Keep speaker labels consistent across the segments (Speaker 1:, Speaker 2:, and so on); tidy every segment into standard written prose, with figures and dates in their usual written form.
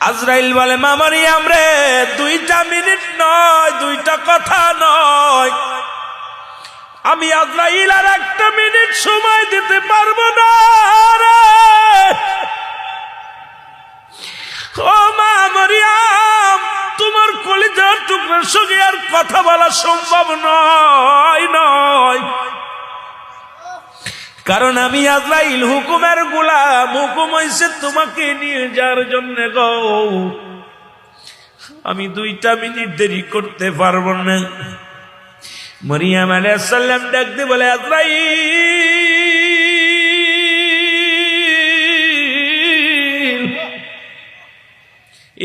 Speaker 1: আজরাইল বলে, মা মারিয়াম রে, 2টা মিনিট নয়, 2টা কথা নয়, আমি আজরাইল আর 1টা মিনিট সময় দিতে পারবো না রে। ও মা মারিয়াম, তোমার কলিজার টুকরার সঙ্গে আর কথা বলা সম্ভব নয়, কারণ আমি আজরাইল হুকুমের গোলাম, হুকুম হইছে তোমাকে নিয়ে যাওয়ার জন্য গো। আমি 2টা মিনিট দেরি করতে পারবো না। মারিয়াম আলাইহিস সালাম ডাক দিয়ে বলে, আজরাইল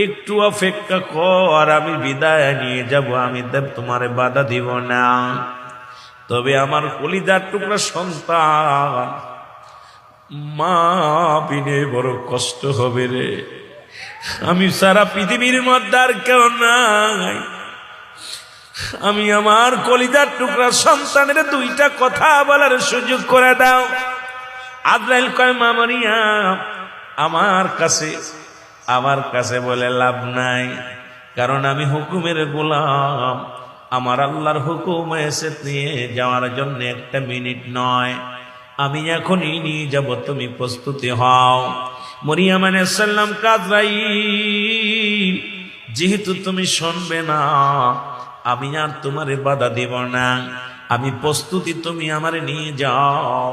Speaker 1: একটু অপেক্ষা কর, আমি বিদায় নিয়ে যাব, আমি তোমারে বাধা দিব না। তবে আমার কলিজার টুকরা সন্তান, মা বিনে বড় কষ্ট হবে রে। আমি সারা পৃথিবীর মধ্যে আর কেউ নাই, আমি আমার কলিজার টুকরা সন্তানের 2টা কথা বলার সুযোগ করে দাও। আজরাইল কয়, মা মারিয়াম, আমার কাছে বলে লাভ নাই, কারণ আমি হুকুমের গোলাম। আমার আল্লাহর হুকুম এসে নিয়ে যাওয়ার জন্য 1টা মিনিট নয়, আমি এখনই নিয়ে যাব, তুমি প্রস্তুতি হও। মারিয়াম আলাইহিস সালাম আজরাইল, যেহেতু তুমি শুনবে না, আমি আর তোমারে বাধা দিব না, আমি প্রস্তুতি, তুমি আমারে নিয়ে যাও,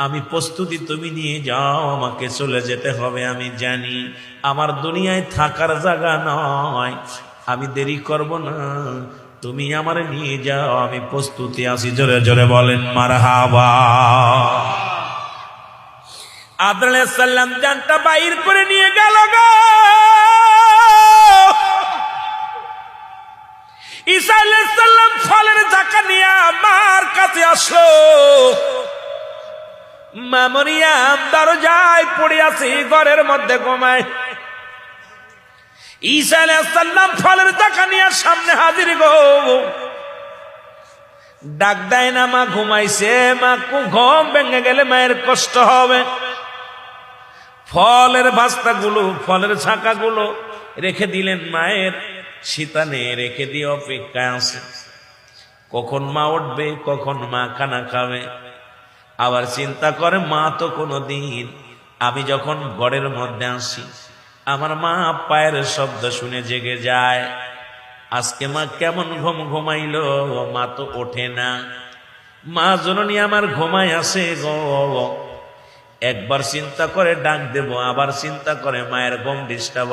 Speaker 1: আমি প্রস্তুতি, তুমি নিয়ে যাও, আমাকে চলে যেতে হবে। আমি জানি আমার দুনিয়ায় থাকার জায়গা নয়, আমি দেরি করব না, তুমি আমারে নিয়ে যাও, আমি প্রস্তুতি আছি। জোরে জোরে বলেন মারহাবা। আদম আলাইহিস সালাম জানটা বাইর করে নিয়ে গেল গো। ঈসা আলাইহিস সালাম ফলের ঝাঁকা নিয়ে মার কাছে আসলো। মা মারিয়াম দরজায় পড়ে আছে, ঘরের মধ্যে ঘুমায়। ঈসা আলাইহিস সালাম ফলের ঝাঁকা নিয়ে সামনে হাজির গো। ডাক দেয় না, মা ঘুমাইছে, মা ঘুম ভেঙে গেলে মায়ের কষ্ট হবে। ফলের বাস্তাগুলো, ফলের ছাকাগুলো রেখে দিলেন মায়ের শীতানে, রেখে দিয়ে অপেক্ষায় আছে কখন মা উঠবে, কখন মা খানা খাবে। আবার চিন্তা করে, মা তো কোনোদিন, আমি যখন ঘরের মধ্যে আসি আমার মা পায়ের শব্দ শুনে জেগে যায়। আজকে মা কেমন ঘুম ঘুমাইলো, মা তো ওঠে না, মা জননী আমার ঘুমায় আসে গো। একবার চিন্তা করে ডাক দেব, আবার চিন্তা করে মায়ের ঘুম ডিস্টার্ব